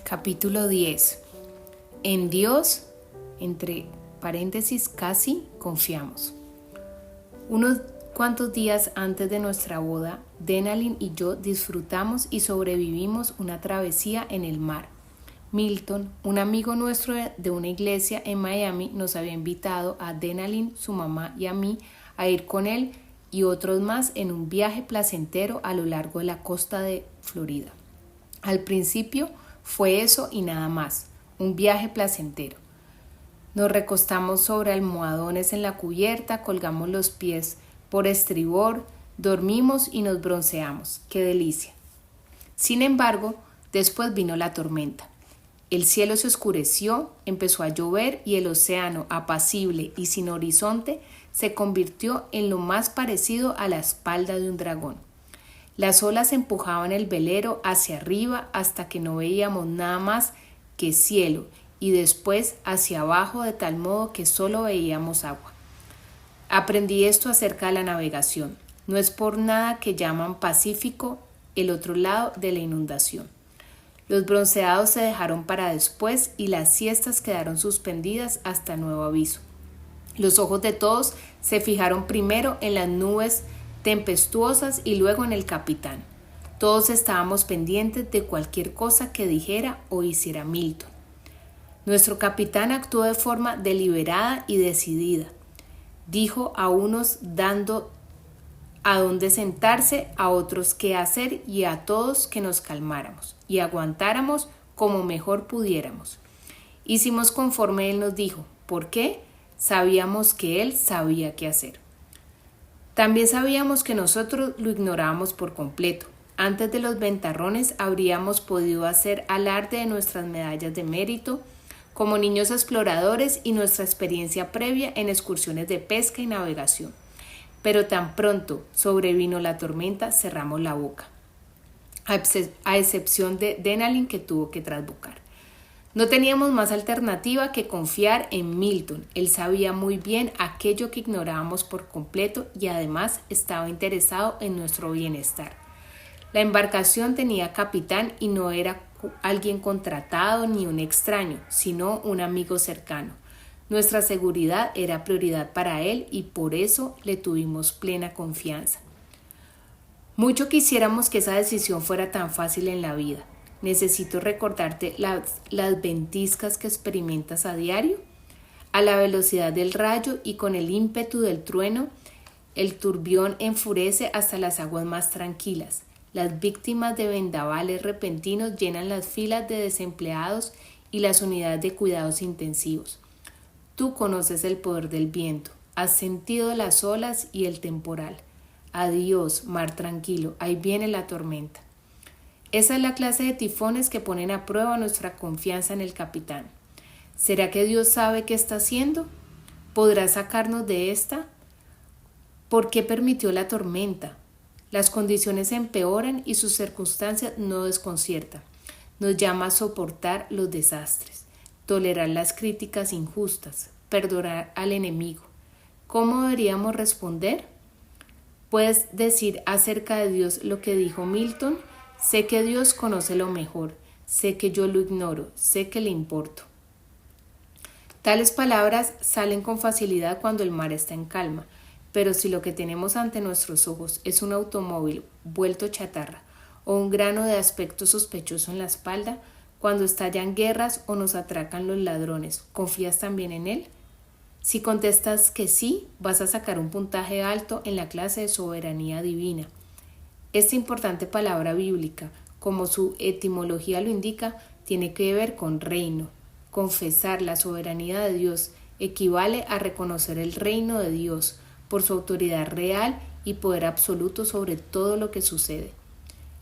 Capítulo 10. En Dios, entre paréntesis, casi confiamos. Unos cuantos días antes de nuestra boda, Denalyn y yo disfrutamos y sobrevivimos una travesía en el mar. Milton, un amigo nuestro de una iglesia en Miami, nos había invitado a Denalyn, su mamá y a mí a ir con él y otros más en un viaje placentero a lo largo de la costa de Florida. Al principio fue eso y nada más, un viaje placentero. Nos recostamos sobre almohadones en la cubierta, colgamos los pies por estribor, dormimos y nos bronceamos. ¡Qué delicia! Sin embargo, después vino la tormenta. El cielo se oscureció, empezó a llover y el océano, apacible y sin horizonte, se convirtió en lo más parecido a la espalda de un dragón. Las olas empujaban el velero hacia arriba hasta que no veíamos nada más que cielo y después hacia abajo de tal modo que solo veíamos agua. Aprendí esto acerca de la navegación. No es por nada que llaman Pacífico el otro lado de la inundación. Los bronceados se dejaron para después y las siestas quedaron suspendidas hasta nuevo aviso. Los ojos de todos se fijaron primero en las nubes tempestuosas y luego en el capitán. Todos estábamos pendientes de cualquier cosa que dijera o hiciera Milton. Nuestro capitán actuó de forma deliberada y decidida. Dijo a unos dando a dónde sentarse, a otros qué hacer y a todos que nos calmáramos y aguantáramos como mejor pudiéramos. Hicimos conforme él nos dijo. ¿Por qué? Sabíamos que él sabía qué hacer. También sabíamos que nosotros lo ignorábamos por completo. Antes de los ventarrones habríamos podido hacer alarde de nuestras medallas de mérito como niños exploradores y nuestra experiencia previa en excursiones de pesca y navegación. Pero tan pronto sobrevino la tormenta, cerramos la boca, a excepción de Denalyn, que tuvo que trasbucar. No teníamos más alternativa que confiar en Milton. Él sabía muy bien aquello que ignorábamos por completo y además estaba interesado en nuestro bienestar. La embarcación tenía capitán y no era alguien contratado ni un extraño, sino un amigo cercano. Nuestra seguridad era prioridad para él y por eso le tuvimos plena confianza. Mucho quisiéramos que esa decisión fuera tan fácil en la vida. ¿Necesito recordarte las ventiscas que experimentas a diario? A la velocidad del rayo y con el ímpetu del trueno, el turbión enfurece hasta las aguas más tranquilas. Las víctimas de vendavales repentinos llenan las filas de desempleados y las unidades de cuidados intensivos. Tú conoces el poder del viento, has sentido las olas y el temporal. Adiós, mar tranquilo, ahí viene la tormenta. Esa es la clase de tifones que ponen a prueba nuestra confianza en el capitán. ¿Será que Dios sabe qué está haciendo? ¿Podrá sacarnos de esta? ¿Por qué permitió la tormenta? Las condiciones empeoran y sus circunstancias no desconciertan. Nos llama a soportar los desastres, tolerar las críticas injustas, perdonar al enemigo. ¿Cómo deberíamos responder? ¿Puedes decir acerca de Dios lo que dijo Milton? Sé que Dios conoce lo mejor, sé que yo lo ignoro, sé que le importo. Tales palabras salen con facilidad cuando el mar está en calma, pero si lo que tenemos ante nuestros ojos es un automóvil vuelto chatarra o un grano de aspecto sospechoso en la espalda, cuando estallan guerras o nos atracan los ladrones, ¿confías también en él? Si contestas que sí, vas a sacar un puntaje alto en la clase de soberanía divina. Esta importante palabra bíblica, como su etimología lo indica, tiene que ver con reino. Confesar la soberanía de Dios equivale a reconocer el reino de Dios por su autoridad real y poder absoluto sobre todo lo que sucede.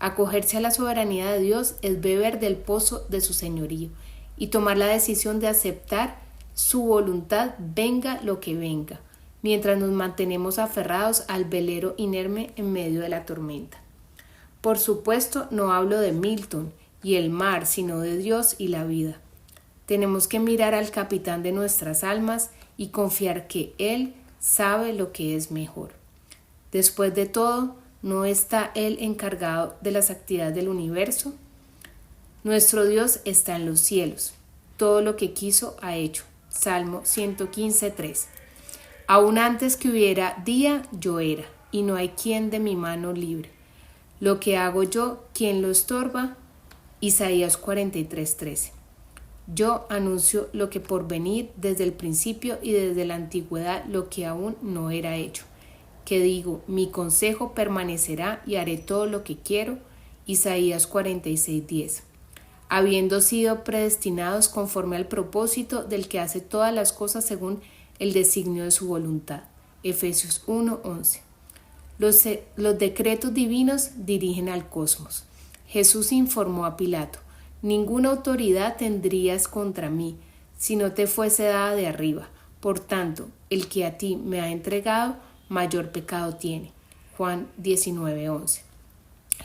Acogerse a la soberanía de Dios es beber del pozo de su señorío y tomar la decisión de aceptar su voluntad venga lo que venga, mientras nos mantenemos aferrados al velero inerme en medio de la tormenta. Por supuesto, no hablo de Milton y el mar, sino de Dios y la vida. Tenemos que mirar al capitán de nuestras almas y confiar que Él sabe lo que es mejor. Después de todo, ¿no está Él encargado de las actividades del universo? Nuestro Dios está en los cielos. Todo lo que quiso ha hecho. Salmo 115:3. Aún antes que hubiera día, yo era, y no hay quien de mi mano libre. Lo que hago yo, ¿quién lo estorba? Isaías 43:13. Yo anuncio lo que por venir desde el principio y desde la antigüedad lo que aún no era hecho. Que digo, mi consejo permanecerá y haré todo lo que quiero. Isaías 46:10. Habiendo sido predestinados conforme al propósito del que hace todas las cosas según el designio de su voluntad. Efesios 1:11. Los decretos divinos dirigen al cosmos. Jesús informó a Pilato: ninguna autoridad tendrías contra mí si no te fuese dada de arriba. Por tanto, el que a ti me ha entregado, mayor pecado tiene. Juan 19:11.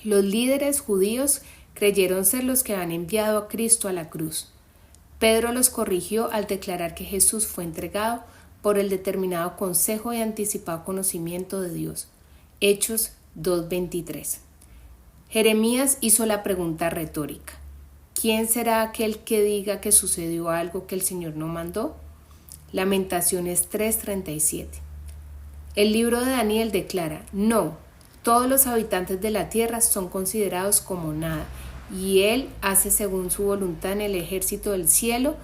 Los líderes judíos creyeron ser los que han enviado a Cristo a la cruz. Pedro los corrigió al declarar que Jesús fue entregado por el determinado consejo y anticipado conocimiento de Dios. Hechos 2:23. Jeremías hizo la pregunta retórica: ¿quién será aquel que diga que sucedió algo que el Señor no mandó? Lamentaciones 3:37. El libro de Daniel declara: no, todos los habitantes de la tierra son considerados como nada, y Él hace según su voluntad en el ejército del cielo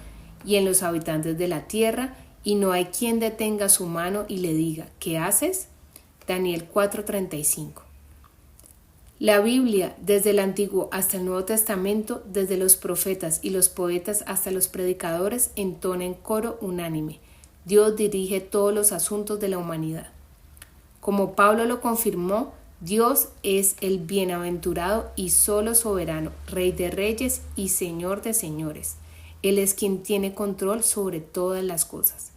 y en los habitantes de la tierra, y no hay quien detenga su mano y le diga: ¿qué haces? Daniel 4:35. La Biblia, desde el Antiguo hasta el Nuevo Testamento, desde los profetas y los poetas hasta los predicadores, entona en coro unánime: Dios dirige todos los asuntos de la humanidad. Como Pablo lo confirmó, Dios es el bienaventurado y solo soberano, Rey de reyes y Señor de señores. Él es quien tiene control sobre todas las cosas.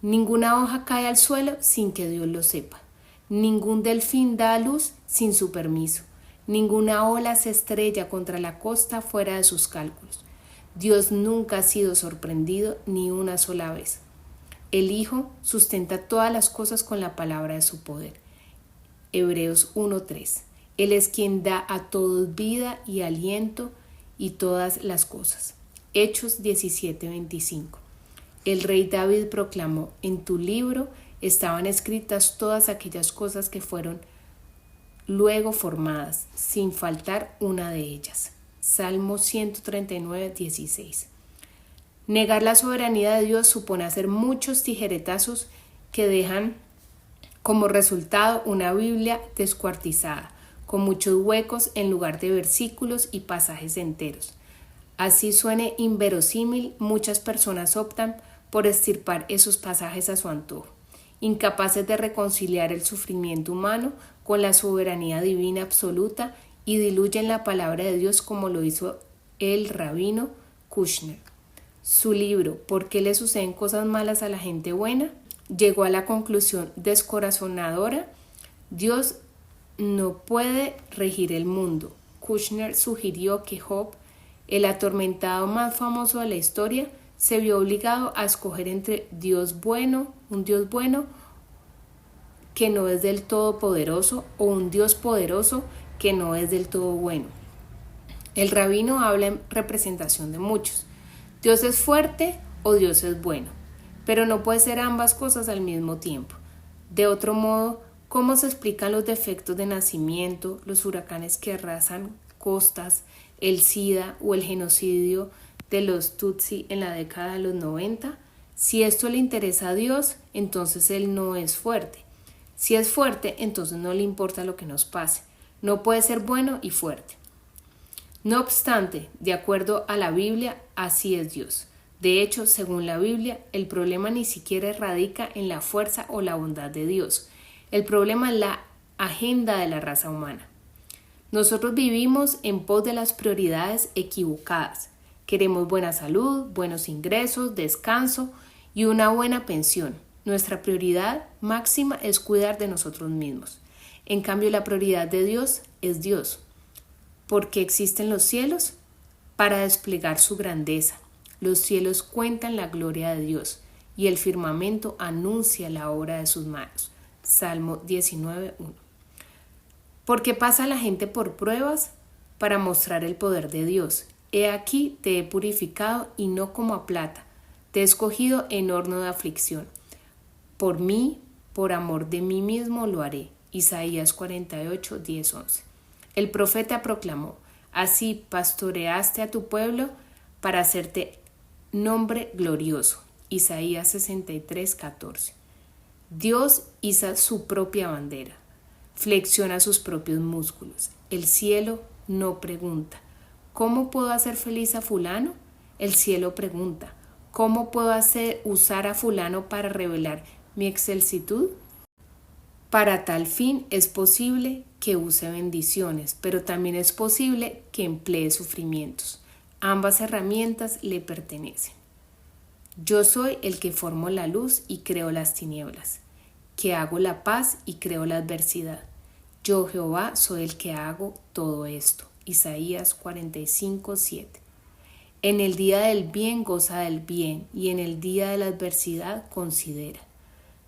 Ninguna hoja cae al suelo sin que Dios lo sepa. Ningún delfín da a luz sin su permiso. Ninguna ola se estrella contra la costa fuera de sus cálculos. Dios nunca ha sido sorprendido ni una sola vez. El Hijo sustenta todas las cosas con la palabra de su poder. Hebreos 1:3. Él es quien da a todos vida y aliento y todas las cosas. Hechos 17:25. El rey David proclamó: en tu libro estaban escritas todas aquellas cosas que fueron luego formadas, sin faltar una de ellas. Salmo 139:16. Negar la soberanía de Dios supone hacer muchos tijeretazos que dejan como resultado una Biblia descuartizada, con muchos huecos en lugar de versículos y pasajes enteros. Así suene inverosímil, muchas personas optan por extirpar esos pasajes a su antojo, incapaces de reconciliar el sufrimiento humano con la soberanía divina absoluta, y diluyen la palabra de Dios como lo hizo el rabino Kushner. Su libro ¿Por qué le suceden cosas malas a la gente buena? Llegó a la conclusión descorazonadora: Dios no puede regir el mundo. Kushner sugirió que Job, el atormentado más famoso de la historia, se vio obligado a escoger entre un Dios bueno que no es del todo poderoso, o un Dios poderoso que no es del todo bueno. El rabino habla en representación de muchos. Dios es fuerte o Dios es bueno, pero no puede ser ambas cosas al mismo tiempo. De otro modo, ¿cómo se explican los defectos de nacimiento, los huracanes que arrasan costas, el SIDA o el genocidio de los Tutsi en la década de los 90? Si esto le interesa a Dios, entonces Él no es fuerte. Si es fuerte, entonces no le importa lo que nos pase. No puede ser bueno y fuerte. No obstante, de acuerdo a la Biblia, así es Dios. De hecho, según la Biblia, el problema ni siquiera radica en la fuerza o la bondad de Dios. El problema es la agenda de la raza humana. Nosotros vivimos en pos de las prioridades equivocadas. Queremos buena salud, buenos ingresos, descanso y una buena pensión. Nuestra prioridad máxima es cuidar de nosotros mismos. En cambio, la prioridad de Dios es Dios. ¿Por qué existen los cielos? Para desplegar su grandeza. Los cielos cuentan la gloria de Dios y el firmamento anuncia la obra de sus manos. Salmo 19:1. ¿Por qué pasa la gente por pruebas? Para mostrar el poder de Dios He aquí te he purificado y no como a plata, te he escogido en horno de aflicción. Por mí, por amor de mí mismo lo haré. Isaías 48, 10, 11. El profeta proclamó: así pastoreaste a tu pueblo para hacerte nombre glorioso. Isaías 63, 14. Dios iza su propia bandera, flexiona sus propios músculos. El cielo no pregunta: ¿cómo puedo hacer feliz a fulano? El cielo pregunta: ¿cómo puedo usar a fulano para revelar mi excelsitud? Para tal fin es posible que use bendiciones, pero también es posible que emplee sufrimientos. Ambas herramientas le pertenecen. Yo soy el que formo la luz y creo las tinieblas, que hago la paz y creo la adversidad. Yo, Jehová, soy el que hago todo esto. Isaías 45, 7. En el día del bien goza del bien, y en el día de la adversidad considera.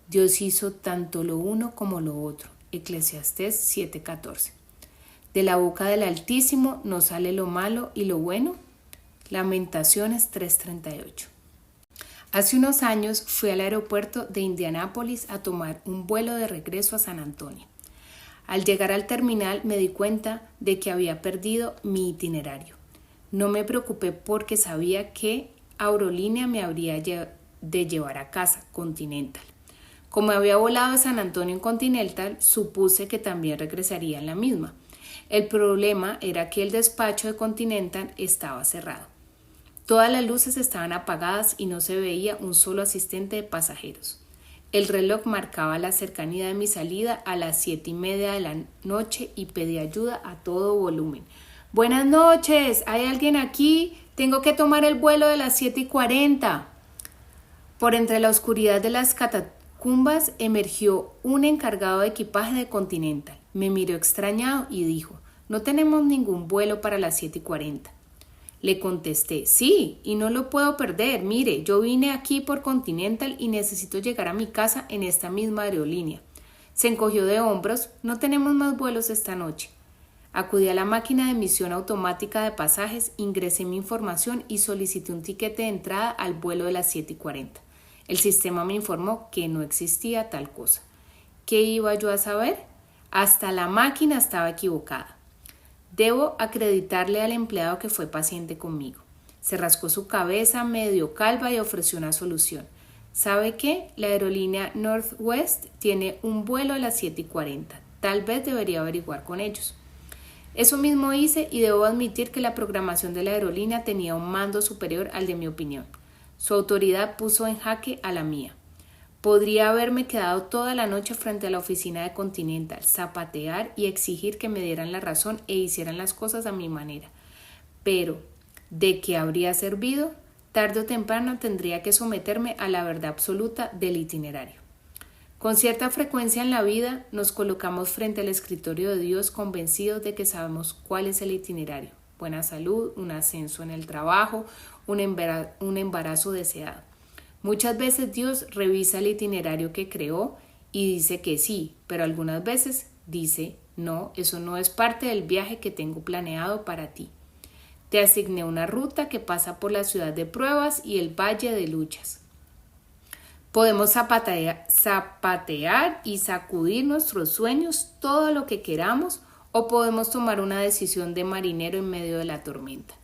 Dios hizo tanto lo uno como lo otro. Eclesiastés 7:14. De la boca del Altísimo no sale lo malo y lo bueno. Lamentaciones 3:38. Hace unos años fui al aeropuerto de Indianápolis a tomar un vuelo de regreso a San Antonio. Al llegar al terminal me di cuenta de que había perdido mi itinerario. No me preocupé porque sabía que Aerolínea me habría de llevar a casa, Continental. Como había volado de San Antonio en Continental, supuse que también regresaría en la misma. El problema era que el despacho de Continental estaba cerrado. Todas las luces estaban apagadas y no se veía un solo asistente de pasajeros. El reloj marcaba la cercanía de mi salida a las 7:30 de la noche y pedí ayuda a todo volumen. Buenas noches, ¿hay alguien aquí? Tengo que tomar el vuelo de las 7:40. Por entre la oscuridad de las catacumbas emergió un encargado de equipaje de Continental. Me miró extrañado y dijo: no tenemos ningún vuelo para las 7:40. Le contesté: sí, y no lo puedo perder. Mire, yo vine aquí por Continental y necesito llegar a mi casa en esta misma aerolínea. Se encogió de hombros: no tenemos más vuelos esta noche. Acudí a la máquina de emisión automática de pasajes, ingresé mi información y solicité un tiquete de entrada al vuelo de las 7:40. El sistema me informó que no existía tal cosa. ¿Qué iba yo a saber? Hasta la máquina estaba equivocada. Debo acreditarle al empleado que fue paciente conmigo. Se rascó su cabeza medio calva y ofreció una solución. ¿Sabe qué? La aerolínea Northwest tiene un vuelo a las 7:40. Tal vez debería averiguar con ellos. Eso mismo hice y debo admitir que la programación de la aerolínea tenía un mando superior al de mi opinión. Su autoridad puso en jaque a la mía. Podría haberme quedado toda la noche frente a la oficina de Continental, zapatear y exigir que me dieran la razón e hicieran las cosas a mi manera. Pero, ¿de qué habría servido? Tarde o temprano tendría que someterme a la verdad absoluta del itinerario. Con cierta frecuencia en la vida nos colocamos frente al escritorio de Dios convencidos de que sabemos cuál es el itinerario: buena salud, un ascenso en el trabajo, un embarazo deseado. Muchas veces Dios revisa el itinerario que creó y dice que sí, pero algunas veces dice: no, eso no es parte del viaje que tengo planeado para ti. Te asigné una ruta que pasa por la ciudad de pruebas y el valle de luchas. Podemos zapatear y sacudir nuestros sueños todo lo que queramos, o podemos tomar una decisión de marinero en medio de la tormenta.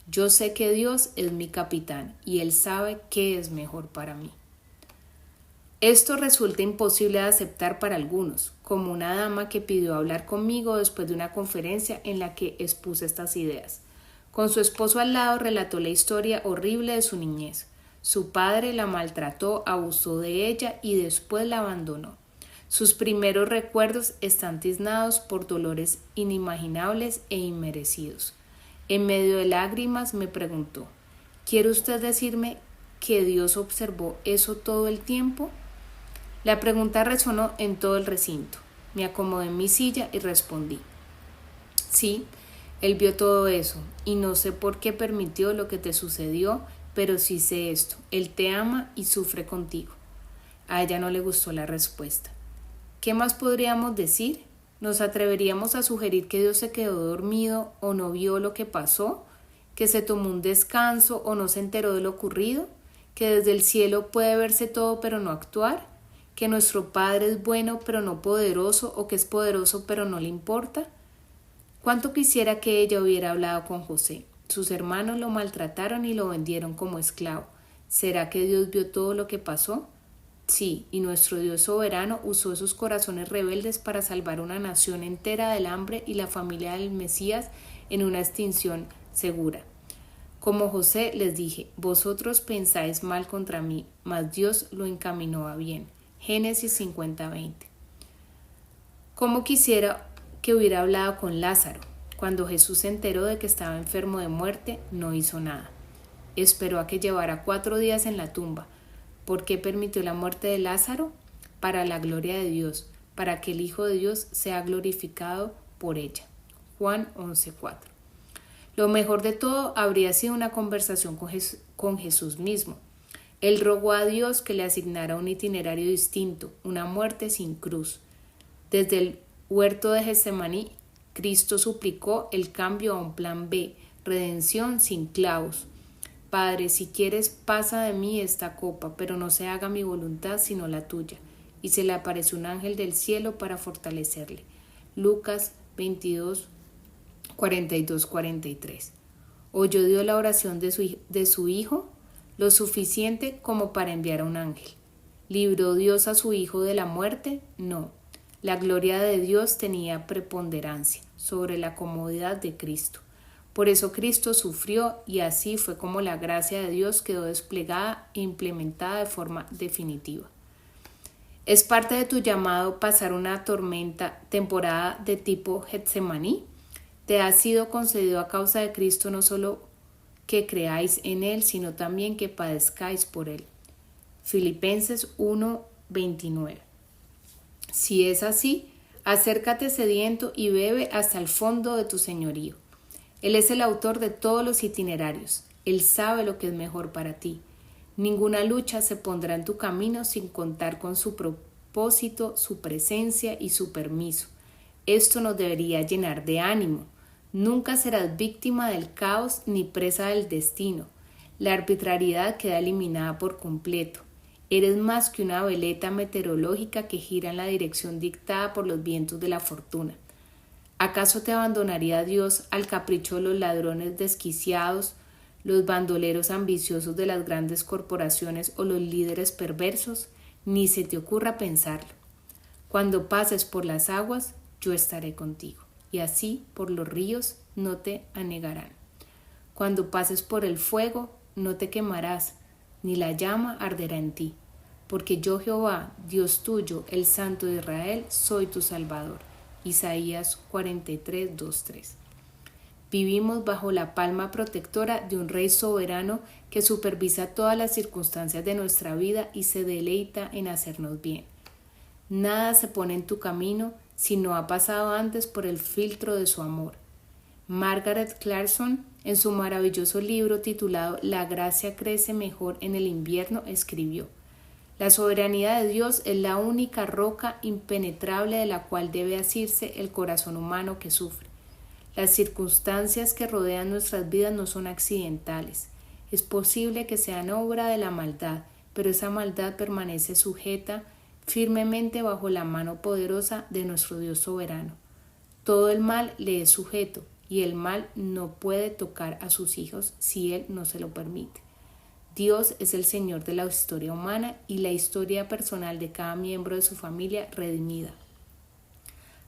Yo sé que Dios es mi capitán y Él sabe qué es mejor para mí. Esto resulta imposible de aceptar para algunos, como una dama que pidió hablar conmigo después de una conferencia en la que expuse estas ideas. Con su esposo al lado relató la historia horrible de su niñez. Su padre la maltrató, abusó de ella y después la abandonó. Sus primeros recuerdos están tiznados por dolores inimaginables e inmerecidos. En medio de lágrimas me preguntó: ¿quiere usted decirme que Dios observó eso todo el tiempo? La pregunta resonó en todo el recinto. Me acomodé en mi silla y respondí: sí, Él vio todo eso y no sé por qué permitió lo que te sucedió, pero sí sé esto: Él te ama y sufre contigo. A ella no le gustó la respuesta. ¿Qué más podríamos decir? ¿Nos atreveríamos a sugerir que Dios se quedó dormido o no vio lo que pasó? que se tomó un descanso o no se enteró de lo ocurrido, que desde el cielo puede verse todo pero no actuar, que nuestro Padre es bueno pero no poderoso o que es poderoso pero no le importa. Cuánto quisiera que ella hubiera hablado con José. Sus hermanos lo maltrataron y lo vendieron como esclavo. ¿Será que Dios vio todo lo que pasó? Sí, y nuestro Dios soberano usó esos corazones rebeldes para salvar una nación entera del hambre y la familia del Mesías en una extinción segura. Como José les dije, vosotros pensáis mal contra mí, mas Dios lo encaminó a bien. Génesis 50:20. ¿Cómo quisiera que hubiera hablado con Lázaro? Cuando Jesús se enteró de que estaba enfermo de muerte, no hizo nada. Esperó a que llevara 4 días en la tumba. ¿Por qué permitió la muerte de Lázaro? Para la gloria de Dios, para que el Hijo de Dios sea glorificado por ella. Juan 11:4. Lo mejor de todo habría sido una conversación con Jesús mismo. Él rogó a Dios que le asignara un itinerario distinto, una muerte sin cruz. Desde el huerto de Getsemaní, Cristo suplicó el cambio a un plan B, redención sin clavos. Padre, si quieres, pasa de mí esta copa, pero no se haga mi voluntad sino la tuya. Y se le apareció un ángel del cielo para fortalecerle. Lucas 22, 42-43. ¿Oyó Dios la oración de su Hijo? Lo suficiente como para enviar a un ángel. ¿Libró Dios a su Hijo de la muerte? No. La gloria de Dios tenía preponderancia sobre la comodidad de Cristo. Por eso Cristo sufrió y así fue como la gracia de Dios quedó desplegada e implementada de forma definitiva. ¿Es parte de tu llamado pasar una temporada de tipo Getsemaní? Te ha sido concedido a causa de Cristo no solo que creáis en Él, sino también que padezcáis por Él. Filipenses 1:29. Si es así, acércate sediento y bebe hasta el fondo de tu señorío. Él es el autor de todos los itinerarios. Él sabe lo que es mejor para ti. Ninguna lucha se pondrá en tu camino sin contar con su propósito, su presencia y su permiso. Esto nos debería llenar de ánimo. Nunca serás víctima del caos ni presa del destino. La arbitrariedad queda eliminada por completo. Eres más que una veleta meteorológica que gira en la dirección dictada por los vientos de la fortuna. ¿Acaso te abandonaría Dios al capricho de los ladrones desquiciados, los bandoleros ambiciosos de las grandes corporaciones o los líderes perversos? Ni se te ocurra pensarlo. Cuando pases por las aguas, yo estaré contigo, y así por los ríos no te anegarán. Cuando pases por el fuego, no te quemarás, ni la llama arderá en ti, porque yo Jehová, Dios tuyo, el Santo de Israel, soy tu Salvador. Isaías 43:2-3. Vivimos bajo la palma protectora de un Rey soberano que supervisa todas las circunstancias de nuestra vida y se deleita en hacernos bien. Nada se pone en tu camino si no ha pasado antes por el filtro de su amor. Margaret Clarkson, en su maravilloso libro titulado La gracia crece mejor en el invierno, escribió: la soberanía de Dios es la única roca impenetrable de la cual debe asirse el corazón humano que sufre. Las circunstancias que rodean nuestras vidas no son accidentales. Es posible que sean obra de la maldad, pero esa maldad permanece sujeta firmemente bajo la mano poderosa de nuestro Dios soberano. Todo el mal le es sujeto, y el mal no puede tocar a sus hijos si Él no se lo permite. Dios es el Señor de la historia humana y la historia personal de cada miembro de su familia redimida.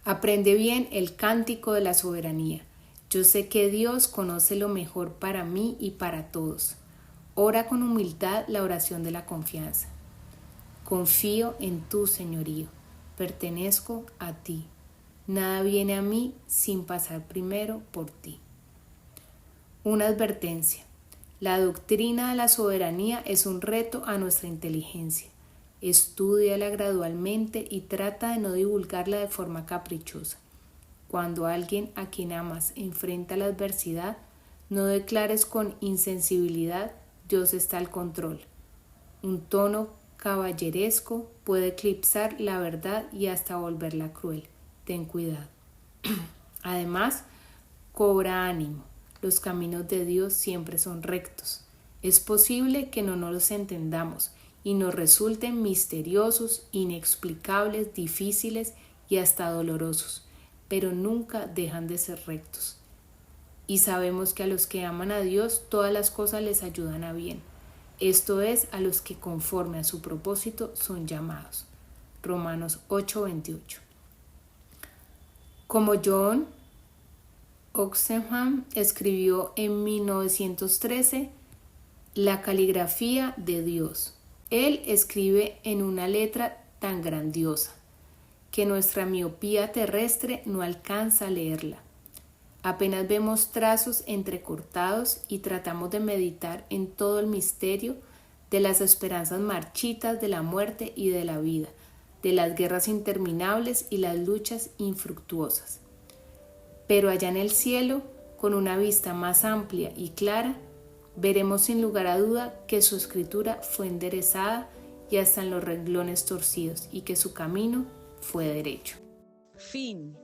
Aprende bien el cántico de la soberanía. Yo sé que Dios conoce lo mejor para mí y para todos. Ora con humildad la oración de la confianza. Confío en tu señorío. Pertenezco a ti. Nada viene a mí sin pasar primero por ti. Una advertencia. La doctrina de la soberanía es un reto a nuestra inteligencia. Estúdiala gradualmente y trata de no divulgarla de forma caprichosa. Cuando alguien a quien amas enfrenta la adversidad, no declares con insensibilidad: Dios está al control. Un tono caballeresco puede eclipsar la verdad y hasta volverla cruel. Ten cuidado. Además, cobra ánimo. los caminos de Dios siempre son rectos. Es posible que no nos los entendamos y nos resulten misteriosos, inexplicables, difíciles y hasta dolorosos, pero nunca dejan de ser rectos. Y sabemos que a los que aman a Dios todas las cosas les ayudan a bien. Esto es, a los que conforme a su propósito son llamados. Romanos 8:28. Como John Oxenham escribió en 1913, la caligrafía de Dios. Él escribe en una letra tan grandiosa que nuestra miopía terrestre no alcanza a leerla. Apenas vemos trazos entrecortados y tratamos de meditar en todo el misterio de las esperanzas marchitas de la muerte y de la vida, de las guerras interminables y las luchas infructuosas. Pero allá en el cielo, con una vista más amplia y clara, veremos sin lugar a duda que su escritura fue enderezada y hasta en los renglones torcidos y que su camino fue derecho. Fin.